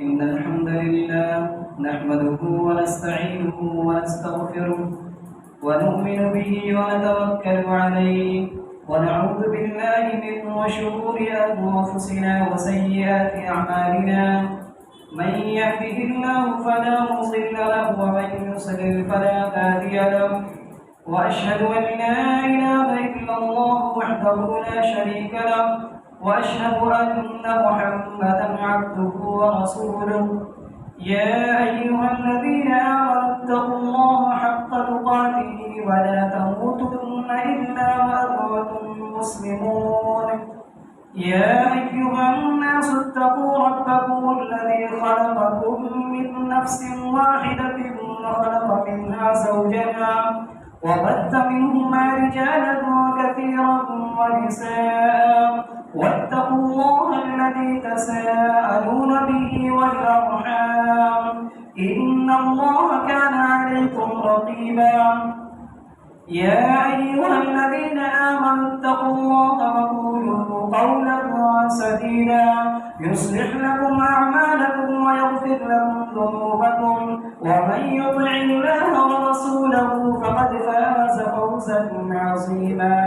إن الحمد لله نحمده ونستعينه ونستغفره ونؤمن به ونتوكل عليه ونعوذ بالله من شرور أنفسنا وسيئات أعمالنا من يهده الله فلا مضل له ومن يضلل فلا هادي له وأشهد أن لا إله إلا الله وحده لا شريك له وأشهد أن محمدا عبده ورسوله يا أيها الذين آمنوا اتقوا الله حق تقاته ولا تموتن إلا وأنتم مسلمون يا أيها الناس اتقوا ربكم الذي خلقكم من نفس واحدة وخلق منها زوجها وبث منهما رجالا كثيرا ونساء واتقوا الله الذي تساءلون به والأرحام إن الله كان عليكم رقيبا يا أيها الذين آمنوا اتقوا الله وقولوا قولا سديدا يصلح لكم أعمالكم ويغفر لكم ذنوبكم ومن يطع الله ورسوله فقد فاز فوزا عظيما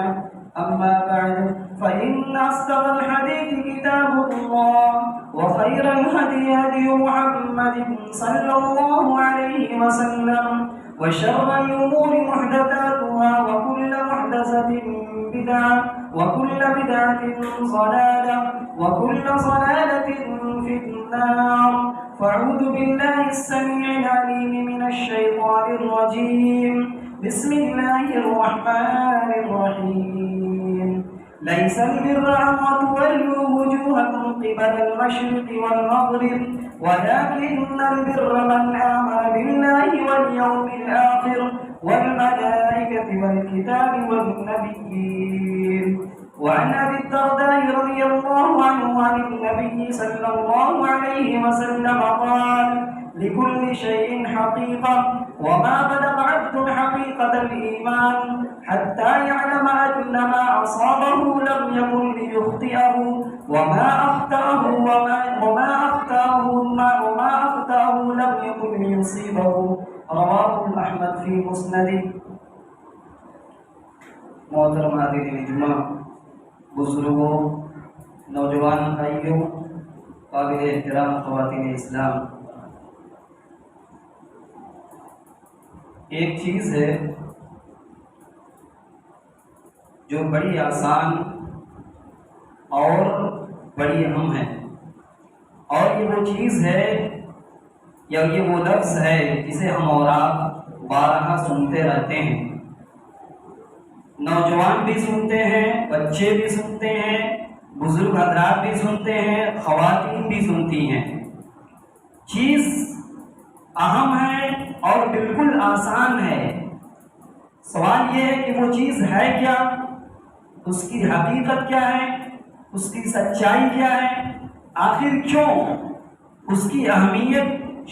أما بعد فإن أصدق الحديث كتاب الله وخير الهدي هدي محمد صلى الله عليه وسلم وشر الأمور محدثاتها وكل محدثة بدعة وكل بدعة ضلالة وكل ضلالة في النار فأعوذ بالله السميع العليم من الشيطان الرجيم بسم الله الرحمن الرحيم ليس البر أن تولوا وجوهكم قبل المشرق والمغرب ولكن البر من آمن بالله واليوم الآخر والملائكة والكتاب والنبيين وعن أبي الدرداء رضي الله عنه عن النبي صلى الله عليه وسلم قال لكل شيء حقيقة وما بلغ عبد حقيقة الإيمان حتى يعلم أن ما أصابه لم يكن ليخطئه وما أخطأه لم يكن ليصيبه رواه أحمد في مسنده. محترم حاضرین جمعہ، بزرگوں، نوجوان بھائیوں، قابل احترام خواتین اسلام، ایک چیز ہے جو بڑی آسان اور بڑی اہم ہے، اور یہ وہ چیز ہے یا یہ وہ لفظ ہے جسے ہم اور آپ بارہا سنتے رہتے ہیں. نوجوان بھی سنتے ہیں، بچے بھی سنتے ہیں، بزرگ حضرات بھی سنتے ہیں، خواتین بھی سنتی ہیں. چیز اہم ہے اور بالکل آسان ہے. سوال یہ ہے کہ وہ چیز ہے کیا، اس کی حقیقت کیا ہے، اس کی سچائی کیا ہے، آخر کیوں اس کی اہمیت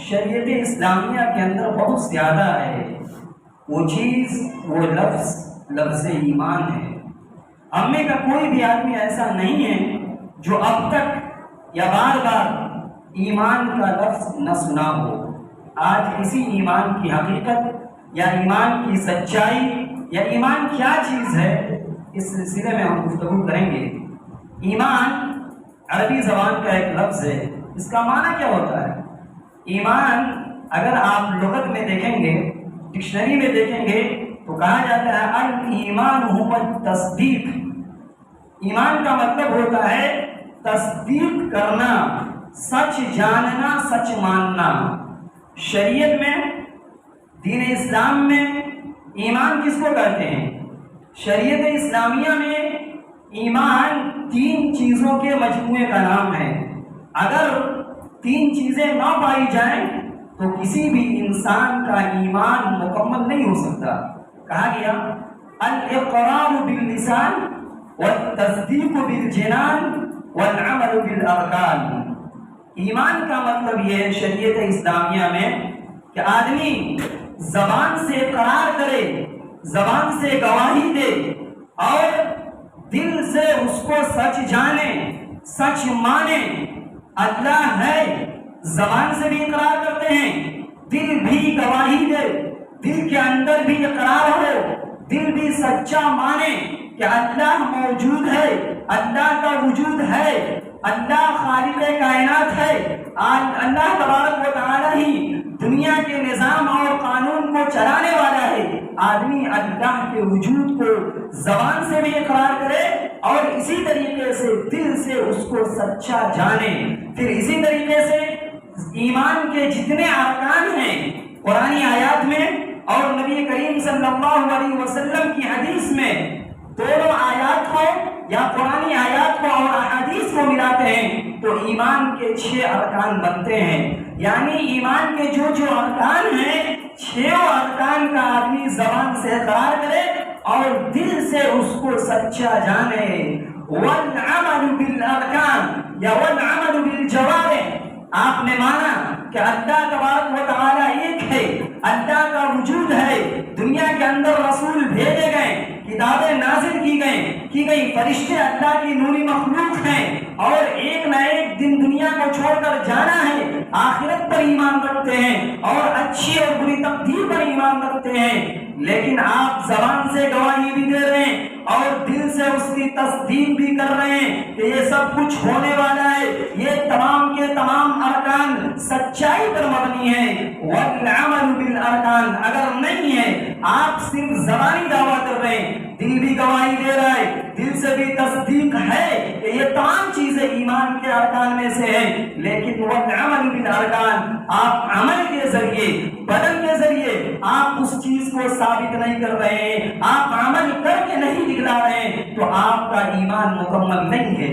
شریعت اسلامیہ کے اندر بہت زیادہ ہے. وہ چیز، وہ لفظ ایمان ہے. ہم میں کا کوئی بھی آدمی ایسا نہیں ہے جو اب تک یا بار بار ایمان کا لفظ نہ سنا ہو. آج کسی ایمان کی حقیقت یا ایمان کی سچائی یا ایمان کیا چیز ہے، اس سلسلے میں ہم گفتگو کریں گے. ایمان عربی زبان کا ایک لفظ ہے. اس کا معنی کیا ہوتا ہے؟ ایمان اگر آپ لغت میں دیکھیں گے، ڈکشنری میں دیکھیں گے تو کہا جاتا ہے الایمان هو التصدیق. ایمان کا مطلب ہوتا ہے تصدیق کرنا، سچ جاننا، سچ ماننا. شریعت میں، دین اسلام میں ایمان کس کو کہتے ہیں؟ شریعت اسلامیہ میں ایمان 3 چیزوں کے مجموعے کا نام ہے. اگر 3 چیزیں نہ پائی جائیں تو کسی بھی انسان کا ایمان مکمل نہیں ہو سکتا. کہا گیا الاقرار باللسان والتصدیق بالجنان والعمل بالارکان. ایمان کا مطلب یہ ہے شریعت اسلامیہ میں کہ آدمی زبان سے اقرار کرے، زبان سے گواہی دے اور دل سے اس کو سچ جانے، سچ مانے. اللہ ہے زبان سے بھی اقرار کرتے ہیں، دل بھی گواہی دے، دل کے اندر بھی اقرار ہو، دل بھی سچا مانے کہ اللہ موجود ہے، اللہ کا وجود ہے، اللہ خالق کائنات ہے، اللہ تبارک و تعالی ہی دنیا کے نظام اور قانون کو چلانے والا ہے۔ آدمی اللہ کے وجود کو زبان سے بھی اقرار کرے اور اسی طریقے سے دل سے اس کو سچا جانے۔ پھر اسی طریقے سے ایمان کے جتنے ارکان ہیں قرآن آیات میں اور نبی کریم صلی اللہ علیہ وسلم کی حدیث میں، دونوں آیات کو یا قرآن آیات کو اور احادیث کو ملاتے ہیں تو ایمان کے 6 ارکان بنتے ہیں۔ یعنی ایمان کے جو ارکان ہیں، 6 ارکان کا آدمی زبان سے اقرار کرے اور دل سے اس کو سچا جانے۔ والعمل بالارکان یا والعمل بالجوارح، آپ نے مانا کہ اللہ تبارک و تعالی ایک ہے، اللہ کا وجود ہے، دنیا کے اندر رسول بھیجے گئے، کتابیں نازل کی گئی، فرشتے اللہ کی نوری مخلوق ہیں اور ایک نہ ایک دن دنیا کو چھوڑ کر جانا ہے، آخرت پر ایمان رکھتے ہیں اور اچھی اور بری تقدیر پر ایمان رکھتے ہیں۔ لیکن آپ زبان سے گواہی بھی دے رہے ہیں اور دل سے اس کی تصدیق بھی کر رہے ہیں کہ یہ سب کچھ ہونے والا ہے، یہ تمام کے تمام ارکان سچائی پر مبنی ہے۔ والعمل بالارکان اگر نہیں ہے، آپ صرف زبانی دعویٰ کر رہے ہیں، دل بھی گواہی دے رہا ہے، دل سے بھی تصدیق ہے کہ یہ تمام چیزیں ایمان کے ارکان میں سے ہیں، لیکن والعمل بالارکان آپ عمل کے ذریعے، بدن کے ذریعے آپ اس چیز کو ثابت نہیں کر رہے ہیں، آپ عمل کر کے نہیں دکھلا رہے ہیں، تو آپ کا ایمان مکمل نہیں ہے۔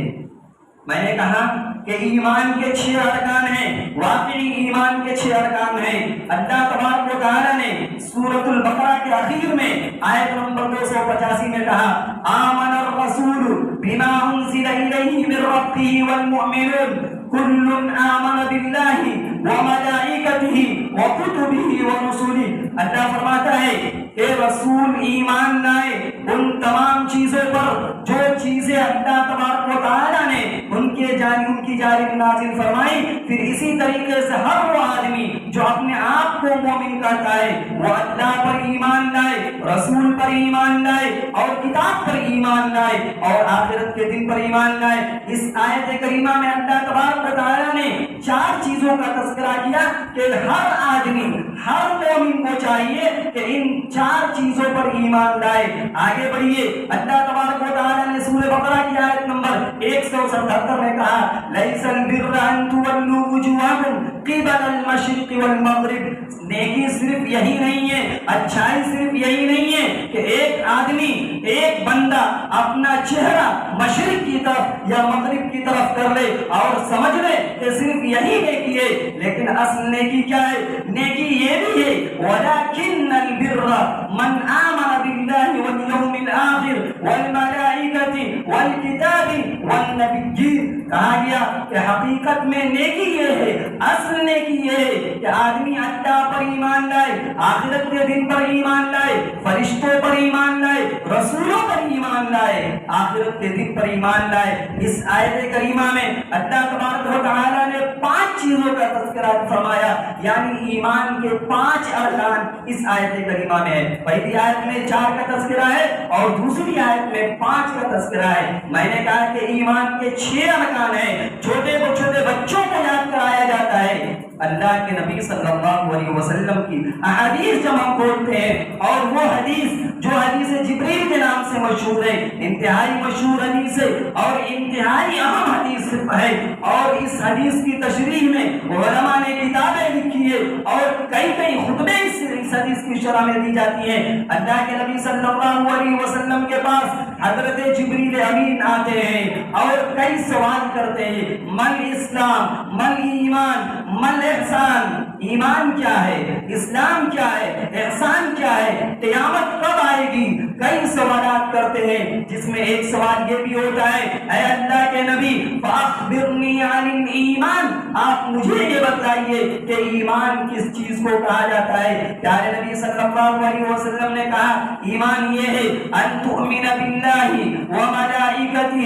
میں نے کہا کہ ایمان کے 6 ارکان ہیں، واقعی ایمان کے 6 ارکان ہیں۔ اللہ تبارک و تعالی نے سورۃ البقرہ کے اخیر میں آیت نمبر 285 میں کہا، آمن الرسول بما انزل الیہ من ربہ والمؤمنون کل آمن باللہ وملائکتہ وکتبہ ورسلہ۔ اللہ فرماتا ہے کہ رسول ایمان لائے ان تمام چیزوں پر جو چیزیں اللہ تبارک و تعالی نے ان کی جانب نازل فرمائی۔ پھر اسی طریقے سے ہر وہ آدمی جو اپنے آپ کو مومن کہتا ہے وہ اللہ پر ایمان لائے، رسول پر ایمان لائے اور کتاب پر ایمان لائے اور آخرت کے دن پر ایمان لائے۔ اس آیت کریمہ میں اللہ تبارک و تعالی نے 4 چیزوں کا تذکرہ کیا کہ ہر آدمی، ہر مومن کو چاہیے کہ ان 4 چیزوں پر ایمان لائے۔ آگے بڑھیے، اللہ تبارک و تعالی نے سورہ بقرہ کی آیت نمبر 177 میں کہا، لیس البر ان تولوا وجوہکم قبل المشرق والمغرب۔ نیکی صرف یہی نہیں ہے، اچھائی صرف یہی نہیں ہے کہ ایک آدمی، ایک بندہ اپنا چہرہ مشرق کی طرف یا مغرب کی طرف کر لے اور سمجھ لے کہ صرف یہی نیکی ہے، لیکن اصل نیکی کیا ہے؟ نیکی یہ بھی ہے، وَلَكِنَّ الْبِرَّ مَنْ آمَنَ بِاللَّهِ وَالْيَوْمِ الْآخِرِ وَالْمَلَائِكَةِ وَالْكِتَابِ وَالنَّبِيِّينَ۔ کہا گیا کہ حقیقت میں نیکی یہ ہے، اصل نیکی یہ ہے کہ آدمی اللہ پر ایمان لائے، آخرت کے دن پر ایمان لائے، فرشتوں پر ایمان لائے، رسولوں پر ایمان لائے، آخرت کے دن پر ایمان لائے۔ اس آیت کریمہ میں اللہ تبارک و تعالی نے 5 چیزوں کا تذکرہ فرمایا، یعنی ایمان کے 5 ارکان اس آیت کریمہ میں ہے۔ پہلی آیت میں 4 کا تذکرہ ہے اور دوسری آیت میں 5 کا تذکرہ ہے۔ میں نے کہا کہ ایمان کے 6 ارکان ہیں، چھوٹے بچوں کو یاد کرایا جاتا ہے۔ اللہ کے نبی صلی اللہ علیہ وسلم کی احادیث جب ہم پڑھتے ہیں اور وہ حدیث جو حدیث جبریل کے نام سے مشہور ہے، انتہائی مشہور حدیث ہے اور انتہائی اہم حدیث ہے، اور اس حدیث کی تشریح میں علماء نے کتابیں لکھی ہے اور کئی خطبے اس حدیث کی شرح میں دی جاتی ہیں۔ اللہ کے نبی صلی اللہ علیہ وسلم کے پاس حضرت جبریل امین آتے ہیں اور کئی سوال کرتے ہیں، من اسلام، من ایمان، من احسان۔ ایمان کیا ہے، اسلام کیا ہے، احسان کیا ہے، قیامت کب آئے گی؟ کئی سوالات کرتے ہیں، جس میں ایک سوال یہ بھی ہوتا ہے، اے اللہ کے نبی فاخبرنی عن الایمان، آپ مجھے یہ بتائیے کہ ایمان کس چیز کو کہا جاتا ہے؟ پیارے نبی صلی اللہ علیہ وسلم نے کہا ایمان یہ ہے ان تؤمن باللہ وملائکتہ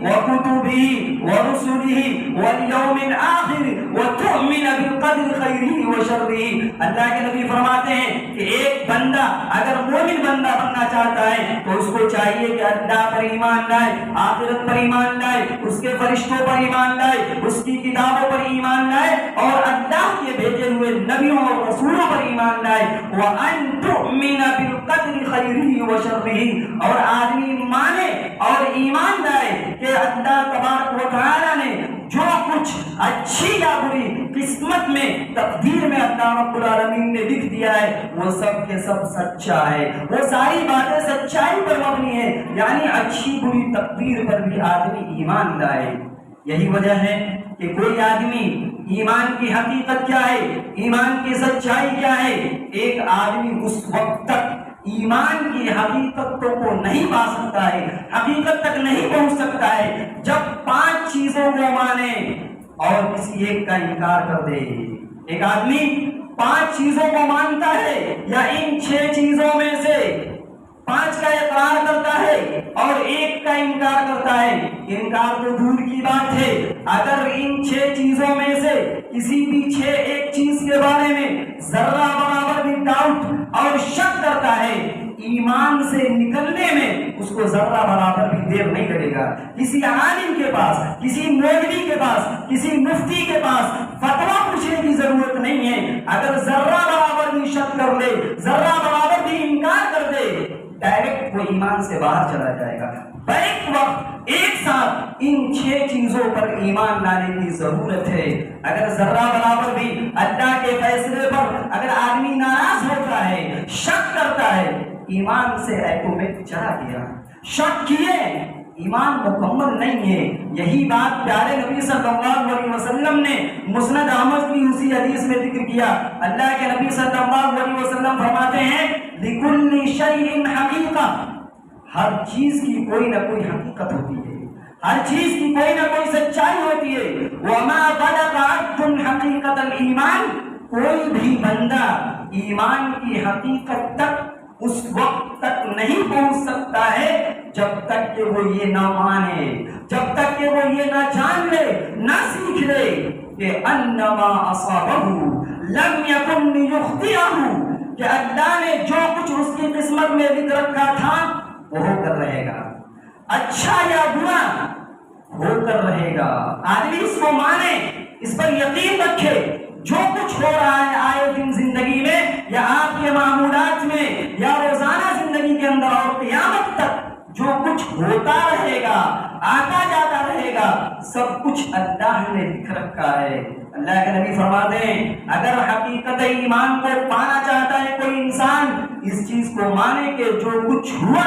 وکتبہ ورسلہ والیوم الآخر وتؤمن وشره. اللہ کے نبی فرماتے ہیں کہ ایک بندہ اگر مومن بندہ بننا چاہتا ہے تو اس کو چاہیے کہ اللہ پر ایمان لائے، آخرت پر ایمان لائے، اس کے فرشتوں پر ایمان لائے، اس کی کتابوں پر ایمان لائے اور اللہ کے بھیجے ہوئے نبیوں اور رسولوں پر ایمان لائے. وَأَن تُؤْمِنَ بِالْقَدْرِ خَيْرِهِ وَشَرِّهِ، اور آدمی مانے اور ایمان لائے کہ اللہ تبارک و تعالی نے جو کچھ اچھی یا بری قسمت میں تقدیر میں اللہ رب العالمین نے لکھ دیا ہے وہ سب کے سب سچا ہے، وہ ساری باتیں سچائی پر مبنی ہے. یعنی اچھی بری تقدیر پر بھی آدمی ایمان لائے. یہی وجہ ہے کہ کوئی آدمی ایمان کی حقیقت کیا ہے، ایمان کی سچائی کیا ہے، ایک آدمی اس وقت تک ایمان کی حقیقت کو نہیں پا سکتا ہے، حقیقت تک نہیں پہنچ سکتا ہے جب 5 چیزوں کو مانے اور کسی ایک کا انکار کر دے. ایک آدمی 5 چیزوں کو مانتا ہے یا ان 6 چیزوں میں سے 5 کا اقرار کرتا ہے اور ایک کا انکار کرتا ہے. انکار تو دور کی بات ہے، اگر ان 6 چیزوں میں سے کسی بھی ایک چیز کے بارے میں ذرہ برابر بھی ڈاؤٹ اور شک کرتا ہے، ایمان سے نکلنے میں اس کو ذرہ برابر بھی دیر نہیں لگے گا. کسی عالم کے پاس، کسی مولوی کے پاس، کسی مفتی کے پاس فتویٰ پوچھنے کی ضرورت نہیں ہے. اگر ذرہ برابر بھی شک کر لے، ذرہ برابر بھی انکار کر دے، ڈائریکٹ وہ ایمان سے باہر چلا جائے گا. بیک وقت ایک ساتھ ان 6 چیزوں پر ایمان لانے کی ضرورت ہے. اگر ذرہ برابر بھی اللہ کے فیصلے پر اگر آدمی ناراض ہوتا ہے، شک کرتا ہے، ایمان سے ایٹومیٹ چلا گیا. شک کیے ایمان مکمل نہیں ہے. یہی بات پیارے نبی صلی اللہ علیہ وسلم نے مسند احمد کی اسی حدیث میں ذکر کیا. اللہ کے نبی صلی اللہ علیہ وسلم فرماتے ہیں لِكُلِّ شَيْءٍ حَقِيقَةٌ، ہر چیز کی کوئی نہ کوئی حقیقت ہوتی ہے، ہر چیز کی کوئی نہ کوئی سچائی ہوتی ہے. وَمَا بَلَغَ عَبْدٌ حَقِيقَةَ الْإِيمَانِ، کوئی بھی بندہ ایمان کی حقیقت تک اس وقت تک نہیں پہنچ سکتا ہے جب تک کہ وہ یہ نہ مانے، جب تک کہ وہ یہ نہ جان لے، نہ سیکھ لے کہ انما اصابہ لم یکن لیخطئہ، کہ اللہ نے جو کچھ اس کی قسمت میں لکھ رکھا تھا وہ ہو کر رہے گا، اچھا یا برا ہو کر رہے گا. آدمی اس کو مانے، اس پر یقین رکھے. جو کچھ ہو رہا ہے آئے دن زندگی میں یا آپ کے معمولات میں یا روزانہ زندگی کے اندر اور قیامت تک جو کچھ ہوتا رہے گا، آتا جاتا رہے گا، سب کچھ اللہ نے لکھ رکھا ہے. اللہ کے نبی فرماتے ہیں اگر حقیقت ایمان کو پانا چاہتا ہے کوئی انسان، اس چیز کو مانے کہ جو کچھ ہوا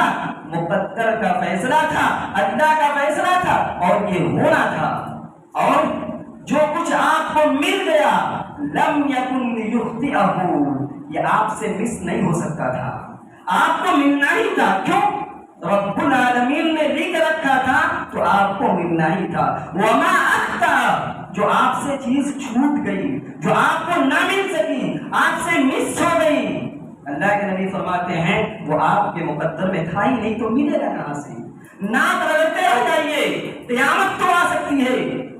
مقدر کا فیصلہ تھا، اللہ کا فیصلہ تھا اور یہ ہونا تھا. اور جو کچھ آپ کو مل گیا لم یکن لیخطئہ، یہ آپ سے مس نہیں ہو سکتا تھا، آپ کو ملنا ہی تھا. کیوں؟ رب العالمین نے لکھ رکھا تھا تو آپ کو ملنا ہی تھا. وما اخطأ، جو آپ سے چیز چھوٹ گئی، جو آپ کو نہ مل سکی، آپ سے مس ہو گئی، اللہ کے نبی فرماتے ہیں وہ آپ کے مقدر میں تھا ہی نہیں تو ملے گا کہاں سے؟ ناک رگڑتے رہ جائیے، قیامت تو آ سکتی ہے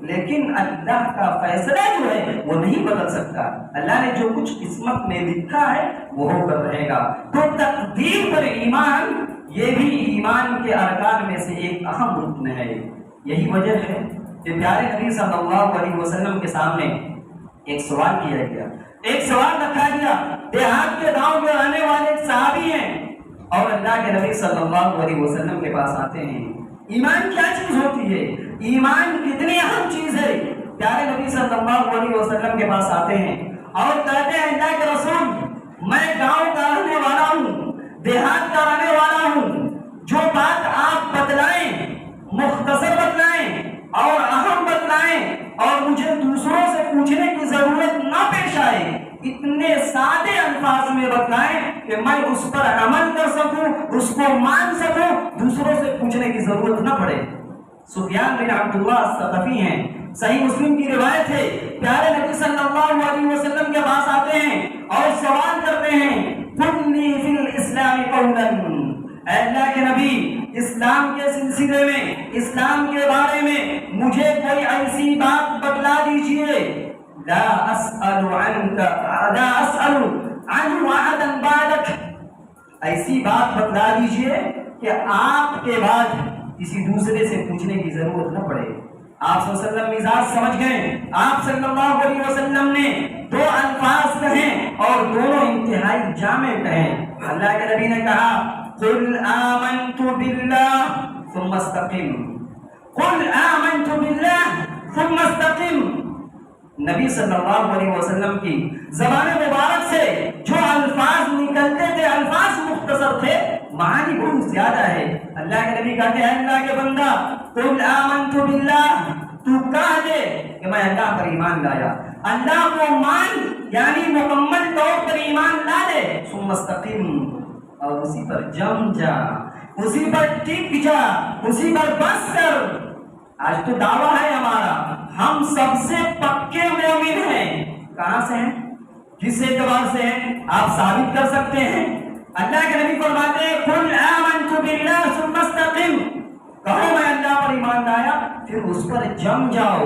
لیکن اللہ کا فیصلہ جو ہے وہ نہیں بدل سکتا. اللہ نے جو کچھ قسمت میں لکھا ہے وہ ہو کر رہے گا. تو تقدیر پر ایمان یہ بھی ایمان کے ارکان میں سے ایک اہم رکن ہے. یہی وجہ ہے کہ پیارے نبی صلی اللہ علیہ وسلم کے سامنے ایک سوال کیا گیا، ایک سوال رکھا گیا. دیہات کے گاؤں میں رہنے والے ایک صحابی ہیں اور اللہ کے نبی صلی اللہ علیہ وسلم کے پاس آتے ہیں. ایمان کیا چیز ہوتی ہے؟ ایمان کتنی اہم چیز ہے؟ پیارے نبی صلی اللہ علیہ وسلم کے پاس آتے ہیں اور کہتے ہیں اللہ کے رسول میں گاؤں کا رہنے والا ہوں، دیہات کا رہنے والا ہوں، جو بات آپ بتلائیں مختصر بتلائیں اور اہم بتلائیں اور مجھے دوسروں سے پوچھنے کی ضرورت نہ پیش آئے، اتنے سادے الفاظ میں بتلائیں کہ میں اس پر عمل کر سکوں، اس کو مان سکوں، دوسروں سے پوچھنے کی ضرورت نہ پڑے. سفیان بن عبداللہ الثقفی ہیں، صحیح مسلم کی روایت ہے. پیارے نبی صلی اللہ علیہ وسلم کے پاس آتے ہیں اور سوال کرتے ہیں قُلْنِي فِي الْإِسْلَامِ قَوْلًا، اے اللہ کے نبی اسلام کے سلسلے میں، اسلام کے بارے میں مجھے کوئی ایسی بات بتلا دیجئے لا اسأل عنہ احدا بعدک، ایسی بات بتلا دیجئے کہ آپ کے بعد کسی دوسرے سے پوچھنے کی ضرورت نہ پڑے۔ آپ صلی اللہ علیہ وسلم مزاج سمجھ گئے۔ آپ صلی اللہ علیہ وسلم نے دو الفاظ کہیں اور دونوں انتہائی جامع کہیں۔ اللہ کے نبی نے کہا قل آمنت باللہ ثم استقم، قل آمنت باللہ ثم استقم۔ نبی صلی اللہ علیہ وسلم کی زبان مبارک سے جو الفاظ نکلتے تھے الفاظ مختصر تھے، معانی بہت زیادہ ہے۔ اللہ کے نبی کہتے ہیں اللہ کے بندہ قل آمنت باللہ، تو کہہ دے کہ میں اللہ پر ایمان لایا، اللہ کو مان یعنی مکمل طور پر ایمان لا دے، ثم استقم، اور اسی پر جم جا، اسی پر ٹک جا، اسی پر بس کر۔ آج تو دعویٰ ہے ہمارا ہم سب سے پکے مومن ہیں۔ کہاں سے ہیں؟ کس اعتبار سے ہیں؟ آپ ثابت کر سکتے ہیں؟ اللہ کے نبی فرماتے ہیں قل آمنت باللہ ثم استقم، کہو میں اللہ پر ایمان لایا پھر اس پر جم جاؤ۔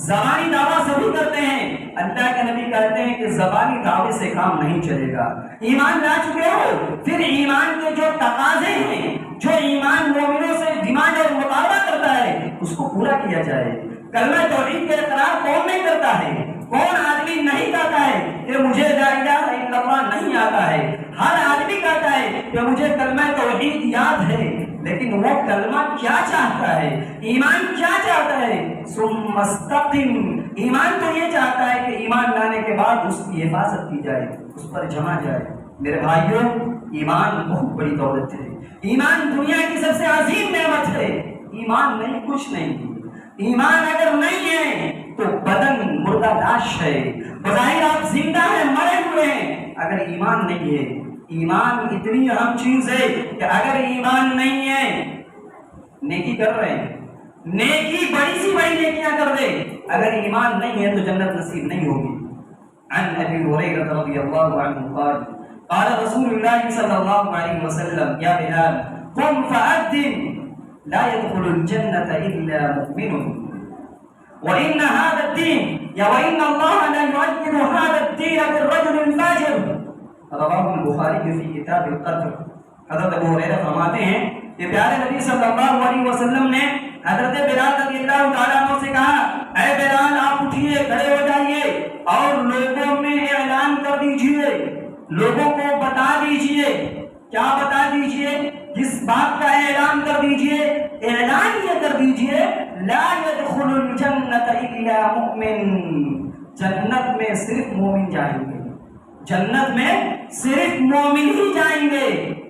زبانی دعویٰ سبھی کرتے ہیں، اللہ کے نبی کہتے ہیں کہ زبانی دعوے سے کام نہیں چلے گا۔ ایمان لا چکے ہو پھر ایمان کے جو تقاضے ہیں، جو ایمان مومنوں سے ڈیمانڈ اور مطالبہ کرتا ہے اس کو پورا کیا جائے۔ کلمہ توحید کے اقرار کون نہیں کرتا ہے؟ کون آدمی نہیں کہتا ہے کہ مجھے لا الہ الا اللہ نہیں آتا ہے؟ ہر آدمی کہتا ہے کہ مجھے کلمہ توحید یاد ہے، لیکن وہ کلمہ کیا چاہتا ہے؟ ایمان کیا چاہتا ہے؟ ثم استقم، ایمان تو یہ چاہتا ہے کہ ایمان لانے کے بعد اس کی حفاظت کی جائے، اس پر جمع جائے۔ میرے بھائیوں، ایمان بہت بڑی دولت ہے، ایمان دنیا کی سب سے عظیم نعمت ہے۔ ایمان نہیں کچھ نہیں، ایمان اگر نہیں ہے تو بدن مردہ لاش ہے، بظاہر آپ زندہ ہیں مرے ہوئے ہیں، اگر ایمان نہیں ہے۔ ایمان اتنی اہم چیز ہے کہ اگر ایمان نہیں ہے، نیکی کر رہے ہیں، نیکی بڑی سی بڑی نیکیاں کر دے، اگر ایمان نہیں ہے تو جنت نصیب نہیں ہوگی۔ عن ابی ہریرہ رضی اللہ عنہ قال قال رسول اللہ صلی اللہ علیہ وسلم یا بلال قم فأذن لا يدخل الجنة إلا مؤمن وإن هذا الدين وإن الله لا يؤيد هذا الدين بالرجل الفاجر، رواه البخاری فی کتاب القدر۔ حضرت ابو ہریرہ فرماتے ہیں کہ پیارے نبی صلی اللہ علیہ وسلم نے حضرت بلال رضی اللہ تعالیٰ عنہ سے کہا اے بلال آپ اٹھیے، کھڑے ہو جائیے اور لوگوں میں اعلان کر دیجئے، لوگوں کو بتا دیجئے۔ کیا بتا دیجئے؟ جس بات کا اعلان کر دیجئے، اعلان یہ کر دیجئے لا يدخل الجنة الا مؤمن، جنت میں صرف مومن جائیں گے، جنت میں صرف مومن ہی جائیں گے۔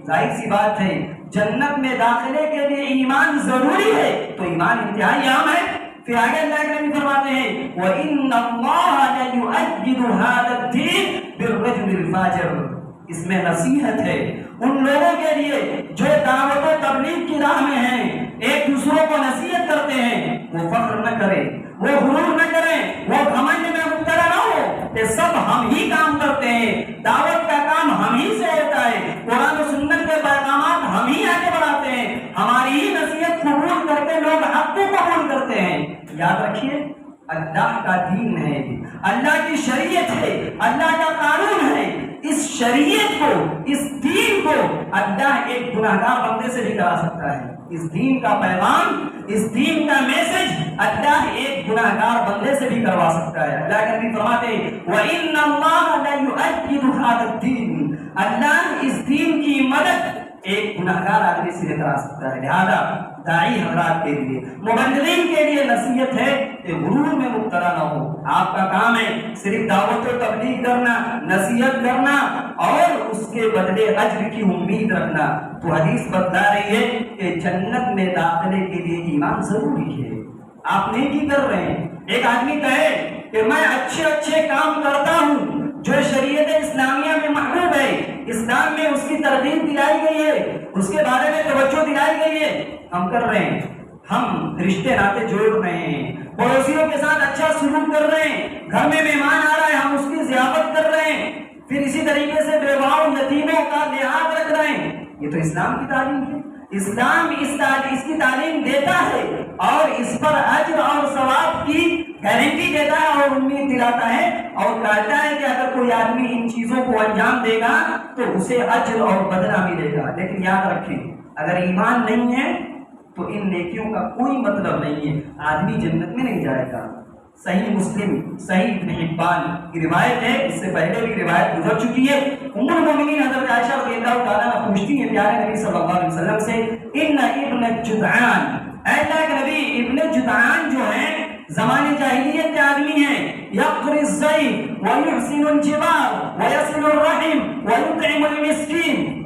ظاہر سی بات ہے جنت میں داخلے کے لیے ایمان ضروری ہے، تو ایمان انتہائی اہم ہے۔ پھر آگے اللہ کے نبی فرماتے ہیں وَإِنَّ اللَّهَ لَيُؤَيِّدُ هَذَا الدِّينَ بِالرَّجُلِ الْفَاجِرِ، اس میں نصیحت ہے ان لوگوں کے لیے جو دعوت و تبلیغ کی راہ میں ہیں، ایک دوسروں کو نصیحت کرتے ہیں، وہ فخر نہ کرے، وہ غرور نہ کریں، وہ گھمنڈ میں مبتلا نہ ہو کہ سب ہم ہی کام کرتے ہیں، دعوت کا کام ہم ہی سے ہوتا ہے، قرآن و سنت کے پیغامات ہم ہی آگے بڑھاتے ہیں، ہماری ہی نصیحت قبول کر کے لوگ حق کو قبول کرتے ہیں۔ یاد رکھیے اللہ کا دین ہے، اللہ کی شریعت ہے، اللہ کا قانون ہے، اس شریعت کو، اس دین کو اللہ ایک گناہگار بندے سے بھی کرا سکتا ہے۔ اس دین کا پیغام، اس دین کا میسج اللہ ایک گناہگار بندے سے بھی کروا سکتا ہے۔ اللہ کے نبی فرماتے ہیں وَإِنَّ اللَّهَ لَيُؤَيِّدُ هَذَا الدِّينَ، اللہ اس دین کی مدد ایک گناہگار آدمی سے بھی کرا سکتا ہے۔ لہذا داعی حضرات کے لیے، مبلغین کے لیے نصیحت ہے کہ غرور میں مبتلا نہ ہو۔ آپ کا کام ہے صرف دعوت و تبلیغ کرنا، نصیحت کرنا اور اس کے بدلے اجر کی امید رکھنا۔ تو حدیث بتلا رہی ہے کہ جنت میں داخلے کے لیے ایمان ضروری ہے۔ آپ نیکی کر رہے ہیں، ایک آدمی کہے کہ میں اچھے اچھے کام کرتا ہوں جو شریعت اسلامیہ میں محبوب ہے، اسلام میں اس کی ترغیب دلائی گئی ہے، اس کے بارے میں توجہ دلائی گئی ہے، ہم کر رہے ہیں، ہم رشتے ناطے جوڑ رہے ہیں، پڑوسیوں کے ساتھ اچھا سلوک کر رہے ہیں، گھر میں مہمان آ رہا ہے ہم اس کی ضیافت کر رہے ہیں، پھر اسی طریقے سے بیواؤں یتیموں کا لحاظ رکھ رہے ہیں۔ یہ تو اسلام کی تعلیم ہے، اسلام اس کی تعلیم دیتا ہے اور اس پر اجر اور ثواب کی گارنٹی دیتا ہے اور امید دلاتا ہے اور کہتا ہے کہ اگر کوئی آدمی ان چیزوں کو انجام دے گا تو اسے اجر اور بدلہ ملے گا. لیکن یاد رکھیں اگر ایمان نہیں ہے تو ان نیکیوں کا کوئی مطلب نہیں ہے, آدمی جنت میں نہیں جائے گا. صحیح مسلم صحیح ابن حبان کی روایت ہے, اس سے پہلے بھی روایت گزر چکی ہے. ام المؤمنین حضرت عائشہ رضی اللہ تعالیٰ عنہ پوچھتی ہیں پیارے نبی صلی اللہ علیہ وسلم سے, ان ابن جدعان, اے اللہ کے نبی ابن جدعان جو ہیں زمانے جاہلیت کے آدمی ہیں, یقری الضیف ویحسن الجوار ویصل الرحم ویطعم المسکین.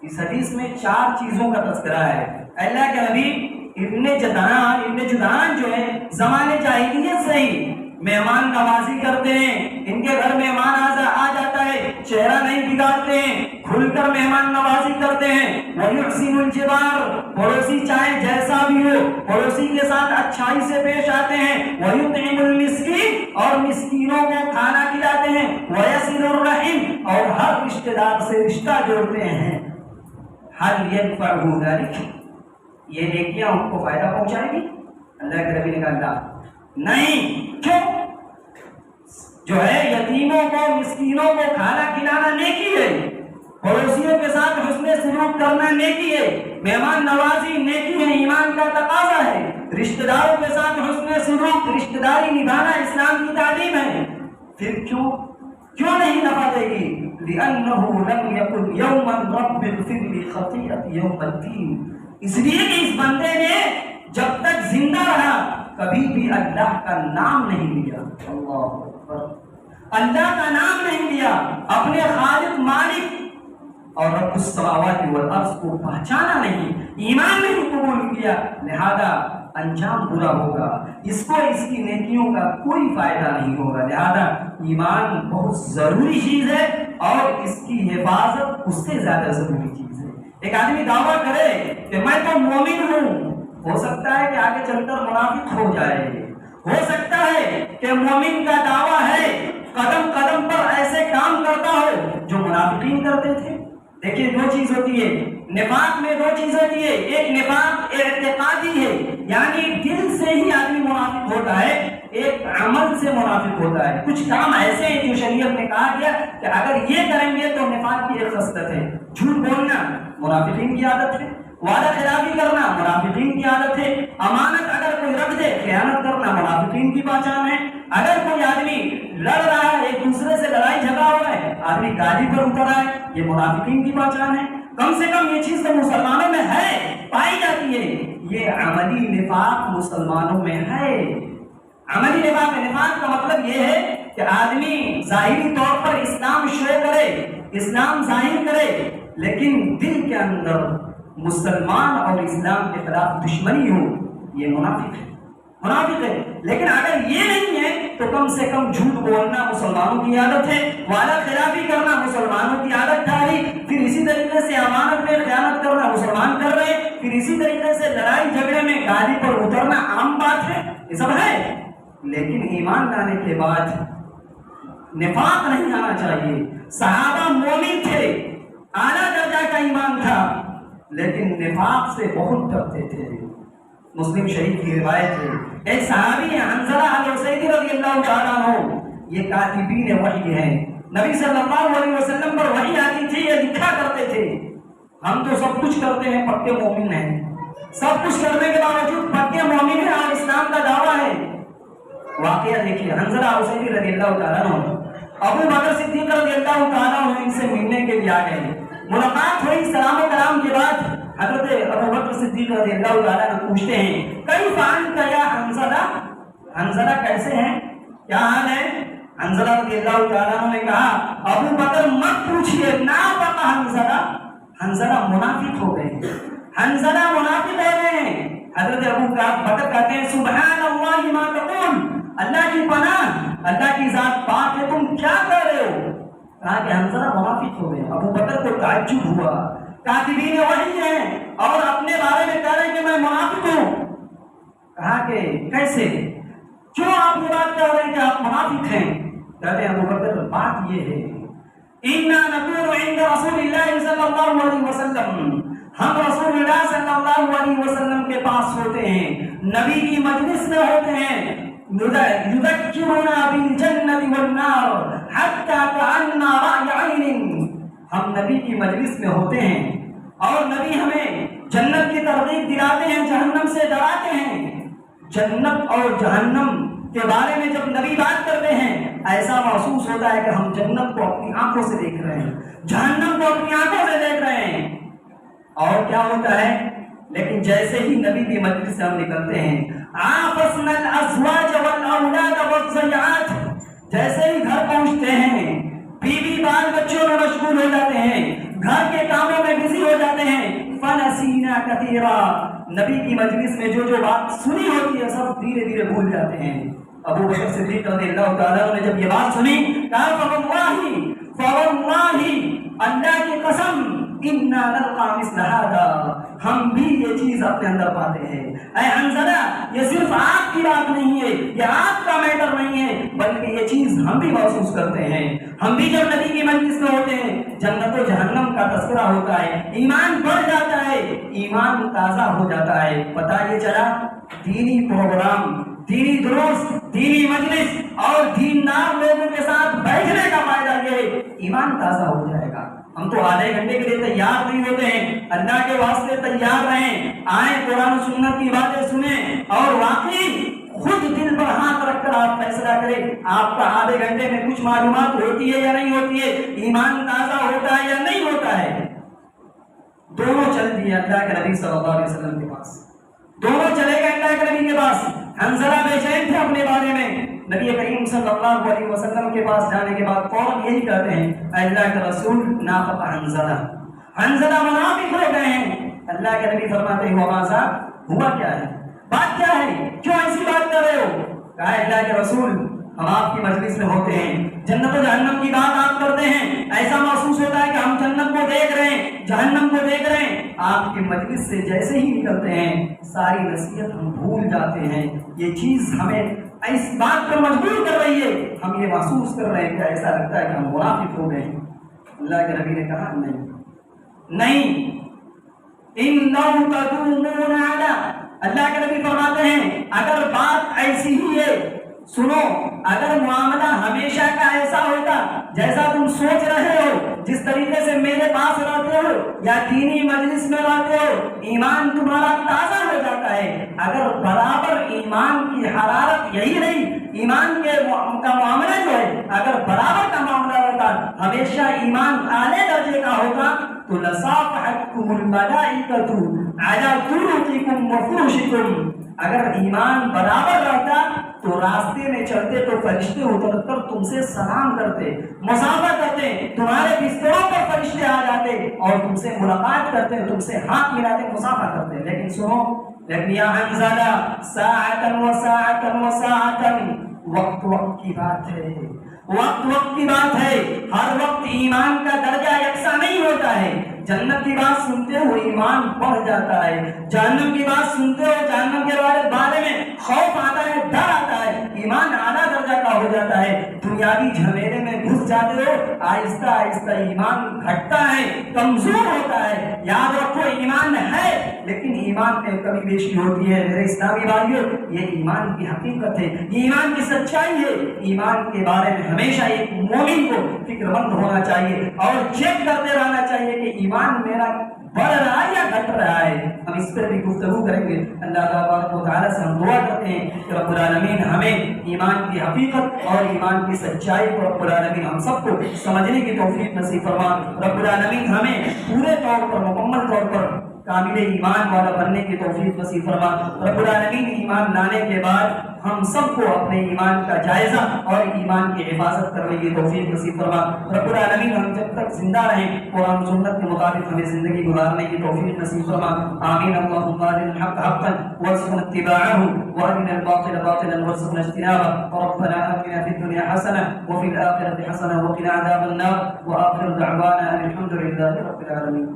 اس حدیث میں 4 چیزوں کا تذکرہ ہے. اللہ کے نبی ابن جدعان جو ہے زمانے جاہلیت سے ہی مہمان نوازی کرتے ہیں, ان کے گھر مہمان آ جاتا ہے چہرہ نہیں بگاڑتے ہیں, کھل کر مہمان نوازی کرتے ہیں. وَيُحْسِنُ الْجِوَارَ, پڑوسی چاہے جیسا بھی ہو پڑوسی کے ساتھ اچھائی سے پیش آتے ہیں. وَيُطْعِمُ الْمِسْكِينَ, اور مسکینوں کو کھانا کھلاتے ہیں. وَيَصِلُ الرَّحِمَ, اور ہر رشتہ دار سے رشتہ جوڑتے ہیں. هَلْ يَنْفَعُهُ ذَلِكَ, یہ نیکیاں ان کو فائدہ پہنچائے گی؟ اللہ کے نبی نے کہا نہیں. کیوں؟ جو ہے یتیموں کو مسکینوں کو کھانا کھلانا نیکی ہے, پڑوسیوں کے ساتھ حسن سلوک کرنا نیکی ہے, مہمان نوازی نیکی ہے, ایمان کا تقاضا ہے. رشتہ داروں کے ساتھ حسن سلوک رشتہ داری نبھانا اسلام کی تعلیم ہے. پھر کیوں نہیں نفع دے گی؟ لِأَنَّهُ لَمْ يَقُلْ يَوْمًا رَبِّ اغْفِرْ لِي خَطِيئَتِي يَوْمَ الدِّينِ, اس لیے کہ اس بندے نے جب تک زندہ رہا کبھی بھی اللہ کا نام نہیں لیا. اللہ اکبر, اللہ کا نام نہیں لیا, اپنے خالق مالک اور رب السماوات والارض کو پہچانا نہیں, ایمان نہیں قبول کیا, لہذا انجام برا ہوگا, اس کو اس کی نیکیوں کا کوئی فائدہ نہیں ہوگا. لہذا ایمان بہت ضروری چیز ہے اور اس کی حفاظت اس سے زیادہ ضروری چیز ہے. ایک آدمی دعویٰ کرے کہ میں تو مومن ہوں, ہو سکتا ہے کہ آگے چل کر منافق ہو جائے, ہو سکتا ہے کہ مومن کا دعویٰ ہے قدم قدم پر ایسے کام کرتا ہو جو منافقین کرتے تھے. دیکھیے 2 چیز ہوتی ہے نفاق میں, 2 چیز ہوتی ہے. ایک نفاق اعتقادی ہے یعنی دل سے ہی آدمی منافق ہوتا ہے, ایک عمل سے منافق ہوتا ہے. کچھ کام ایسے ہیں جو شریعت نے کہا گیا کہ اگر یہ کریں گے تو نفاق کی ایک خصلت ہے. جھوٹ بولنا منافقین کی عادت ہے, وعدہ خلافی کرنا منافقین کی عادت ہے, امانت اگر کوئی رکھ دے خیانت کرنا منافقین کی پہچان ہے. اگر کوئی آدمی لڑ رہا ہے, ایک دوسرے سے لڑائی جھگڑا ہو رہا ہے, آدمی گاڑی پر اتر رہا ہے, یہ منافقین کی پہچان ہے. کم سے کم یہ چیز تو مسلمانوں میں ہے, پائی جاتی ہے. یہ عملی نفاق مسلمانوں میں ہے. عملی نفاق کا مطلب یہ ہے کہ آدمی ظاہری طور پر اسلام شو کرے, اسلام ظاہر کرے, لیکن دل کے اندر مسلمان اور اسلام کے خلاف دشمنی ہو, یہ منافق ہے. لیکن اگر یہ نہیں ہے تو کم سے کم جھوٹ بولنا مسلمانوں کی عادت ہے, وعدہ خلافی کرنا مسلمانوں کی عادت تھاری, پھر اسی طریقے سے امانت میں خیانت کرنا مسلمان کر رہے, پھر اسی طریقے سے لڑائی جھگڑے میں گاڑی پر اترنا عام بات ہے, یہ سب ہے. لیکن ایمان لانے کے بعد نفاق نہیں آنا چاہیے. صحابہ مومن تھے, اعلیٰ درجہ کا ایمان تھا, لیکن نفاق سے بہت ڈرتے تھے. مسلم شریف کی روایت ہے, ایک صحابی حنظلہ الاسیدی رضی اللہ تعالیٰ عنہ, یہ کاتبین وحی ہیں, نبی صلی اللہ علیہ وسلم پر وحی آتی تھی, یہ لکھا کرتے تھے ہم تو سب کچھ کرتے ہیں, پکے مومن ہیں, سب کچھ کرنے کے باوجود پکے مومن ہیں اور اسلام کا دعویٰ ہے. واقعہ دیکھیے, حنظلہ الاسیدی رضی اللہ تعالیٰ عنہ, ابو بکر صدیق رضی اللہ تعالیٰ عنہ ان سے ملنے کے لیے آ گئے. ملاقات ہوئی, سلام و کلام کے بعد حضرت ابو بکر صدیق رضی اللہ تعالیٰ عنہ پوچھتے ہیں کیف انت یا حنظلہ, حنظلہ کیسے ہیں, کیا حال ہے؟ حنظلہ رضی اللہ تعالیٰ عنہ نے کہا ابو بکر مت پوچھئے, نافق حنظلہ, حنظلہ منافق ہو گئے, حنظلہ منافق ہو گئے ہیں. حضرت ابو بکر کہتے ہیں سبحان اللہ ما تقول, اللہ کی پناہ, اللہ کی ذات پاک ہے, تم کیا کر رہے ہو؟ کہا کہ حنظلہ منافق ہو گئے. ابو بکر کو تعجب ہوا, کاتبین وحی ہیں اور اپنے بارے میں کہہ رہے ہیں کہ میں منافق ہوں. کہا کہ کیسے, کیوں آپ یہ بات کہہ رہے ہیں کہ آپ منافق ہیں؟ کہتے ہیں ابو بکر بات یہ ہے اِنَّا نَكُونُ عِنْدَ رَسُولِ اللَّهِ صلی اللہ علیہ وسلم, ہم رسول اللہ صلی اللہ علیہ وسلم کے پاس ہوتے ہیں, نبی کی مجلس میں ہوتے ہیں, یذکرنا بالجنۃ والنار حتی کأن رأی عین. ہم نبی کی مجلس میں ہوتے ہیں اور نبی ہمیں جنت کی ترغیب دلاتے ہیں، جہنم سے ڈراتے ہیں. جنت اور جہنم کے بارے میں جب نبی بات کرتے ہیں ایسا محسوس ہوتا ہے کہ ہم جنت کو اپنی آنکھوں سے دیکھ رہے ہیں، جہنم کو اپنی آنکھوں سے دیکھ رہے ہیں. اور کیا ہوتا ہے؟ لیکن جیسے ہی نبی کی مجلس سے ہم نکلتے ہیں عافسنا الازواج والاولاد والضیعات، جیسے ہی گھر پہنچتے ہیں بیوی بال بچوں میں مشغول ہو جاتے ہیں، گھر کے کاموں میں بزی ہو جاتے ہیں. فنسینا کثیرا، نبی کی مجلس میں جو بات سنی ہوتی ہے سب دھیرے دھیرے بھول جاتے ہیں. ابو بکر صدیق رضی اللہ تعالیٰ نے جب یہ بات سنی کہا فواللہ اللہ کی قسم انا نلقى مثل هذا، ہم بھی یہ چیز اپنے اندر پاتے ہیں. اے حنظلہ یہ صرف آپ کی بات نہیں ہے، یہ آپ کا میٹر نہیں ہے، بلکہ یہ چیز ہم بھی محسوس کرتے ہیں. ہم بھی جب نبی کی مجلس میں ہوتے ہیں جنت و جہنم کا تذکرہ ہوتا ہے، ایمان بڑھ جاتا ہے، ایمان تازہ ہو جاتا ہے. پتہ یہ چلا دینی پروگرام، دینی دروس، دینی مجلس اور دیندار لوگوں کے ساتھ بیٹھنے کا فائدہ یہ ہے ایمان تازہ ہو جائے گا. ہم تو آدھے گھنٹے کے لیے تیار نہیں ہوتے ہیں، اللہ کے واسطے تیار رہیں، آئیں قرآن و سنت کی باتیں سنیں اور واقعی خود دل پر ہاتھ رکھ کر آپ فیصلہ کریں آپ کا آدھے گھنٹے میں کچھ معلومات ہوتی ہے یا نہیں ہوتی ہے، ایمان تازہ ہوتا ہے یا نہیں ہوتا ہے. دونوں چل دیے اللہ کے نبی صلی اللہ علیہ وسلم کے پاس، دونوں چلے گئے اللہ کے نبی کے پاس. حنظلہ بے چین تھے اپنے بارے میں، نبی کریم صلی اللہ علیہ وسلم کے پاس جانے کے بعد فوراً یہی کہتے ہیں اے اللہ کے رسول نافق حنظلہ، حنظلہ منافق ہو گئے ہیں. اللہ کے نبی فرماتے ہیں وما ذا، ہوا کیا ہے، بات کیا ہے، کیوں ایسی بات کر رہے ہو؟ کہا اللہ کے رسول ہم آپ کی مجلس میں ہوتے ہیں، جنت و جہنم کی بات آپ کرتے ہیں، ایسا محسوس ہوتا ہے کہ ہم جنت کو دیکھ رہے ہیں، جہنم کو دیکھ رہے ہیں. آپ کی مجلس سے جیسے ہی نکلتے ہیں ساری نصیحت ہم بھول جاتے ہیں. یہ چیز ہمیں اس بات پر مجبور کر رہی ہے، ہم یہ محسوس کر رہے ہیں کہ ایسا لگتا ہے کہ ہم منافق ہو گئے ہیں. اللہ کے نبی نے کہا نہیں، انہم تدومون علی، اللہ کے نبی فرماتے ہیں اگر بات ایسی ہی ہے، سنو اگر معاملہ ہمیشہ کا ایسا ہوتا جیسا تم سوچ رہے ہو، جس طریقے سے میرے پاس رہتے ہو یا دینی مجلس میں رہتے ہو ایمان تمہارا تازہ ہو جاتا ہے. اگر برابر ایمان کی حرارت یہی رہی، ایمان کا معاملہ جو ہے اگر برابر کا معاملہ ہوتا، ہمیشہ ایمان اعلی درجے کا ہوتا تو لصافحتکم الملائکۃ علی طرقکم وفروشکم. اگر ایمان برابر رہتا تو راستے میں چلتے تو فرشتے اتر کر تم سے سلام کرتے، مصافحہ کرتے، تمہارے بستروں پر فرشتے آ جاتے اور تم سے ملاقات کرتے، تم سے ہاتھ ملاتے، مصافحہ کرتے. لیکن سنو، لیکن یا حنظلہ ساعتن و ساعتن و ساعتن، وقت وقت کی بات ہے، وقت وقت کی بات ہے. ہر وقت ایمان کا درجہ یکساں نہیں ہوتا ہے. جنت کی بات سنتے ہو ایمان بڑھ جاتا ہے، جہنم کی بات سنتے ہو جہنم کے بارے میں خوف آتا ہے، ڈر آتا ہے، ایمان اعلیٰ درجہ کا ہو جاتا ہے. دنیاوی جھمیلے میں گھس جاتے ہو آہستہ آہستہ ایمان گھٹتا ہے، کمزور ہوتا ہے. یاد رکھو ایمان ہے لیکن ایمان میں کمی بیشی ہوتی ہے. میرے اسلامی بھائیوں یہ ایمان کی حقیقت ہے، یہ ایمان کی سچائی ہے. ایمان کے بارے میں ہمیشہ ایک مومن کو فکر مند ہونا چاہیے اور چیک کرتے رہنا چاہیے کہ ایمان میرا بڑھ رہا ہے یا گھٹ رہا ہے. ہم اس پر بھی گفتگو کریں گے. اللہ تبارک و تعالیٰ سے ہم دعا کرتے ہیں کہ رب العالمین ہمیں ایمان کی حقیقت اور ایمان کی سچائی کو رب العالمین ہم سب کو سمجھنے کی توفیق نصیب فرما. رب العالمین ہمیں پورے طور پر مکمل طور پر کامل ایمان والا بننے کی توفیق نصیب فرما. رب العالمین ایمان لانے کے بعد ہم سب کو اپنے ایمان کا جائزہ اور ایمان کی حفاظت کرنے کی توفیق نصیب فرما. رب العالمین ہم جب تک زندہ رہیں قرآن سنت کے مطابق ہمیں زندگی گزارنے کی توفیق نصیب فرما. آمین. اللهم ارنا الحق حقا وارزقنا اتباعه وارنا الباطل باطلا وارزقنا اجتنابه. ربنا آتنا في الدنيا حسنة وفي الآخرة حسنة وقنا عذاب النار. وآخر دعوانا أن الحمد لله رب العالمين.